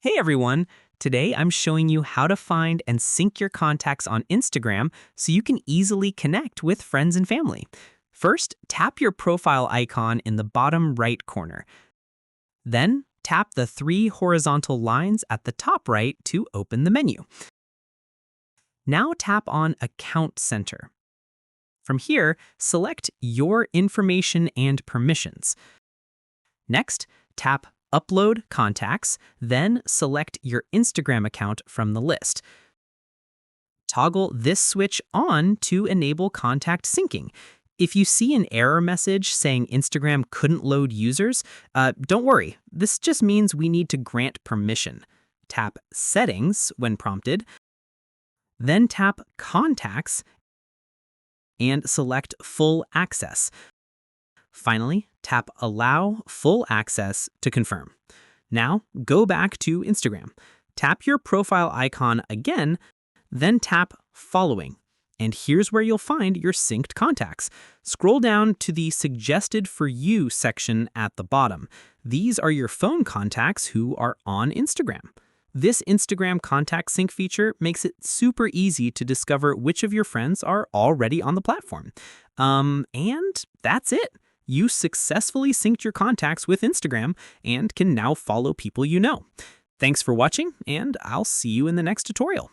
Hey everyone! Today I'm showing you how to find and sync your contacts on Instagram so you can easily connect with friends and family. First, tap your profile icon in the bottom right corner. Then, tap the three horizontal lines at the top right to open the menu. Now tap on Account Center. From here, select Your Information and Permissions. Next, tap Upload Contacts, then select your Instagram account from the list. Toggle this switch on to enable contact syncing. If you see an error message saying Instagram couldn't load users, don't worry. This just means we need to grant permission. Tap Settings when prompted, then tap Contacts and select Full Access. Finally, tap Allow Full Access to confirm. Now, go back to Instagram. Tap your profile icon again, then tap Following. And here's where you'll find your synced contacts. Scroll down to the Suggested for You section at the bottom. These are your phone contacts who are on Instagram. This Instagram contact sync feature makes it super easy to discover which of your friends are already on the platform. And that's it. You successfully synced your contacts with Instagram and can now follow people you know. Thanks for watching, and I'll see you in the next tutorial.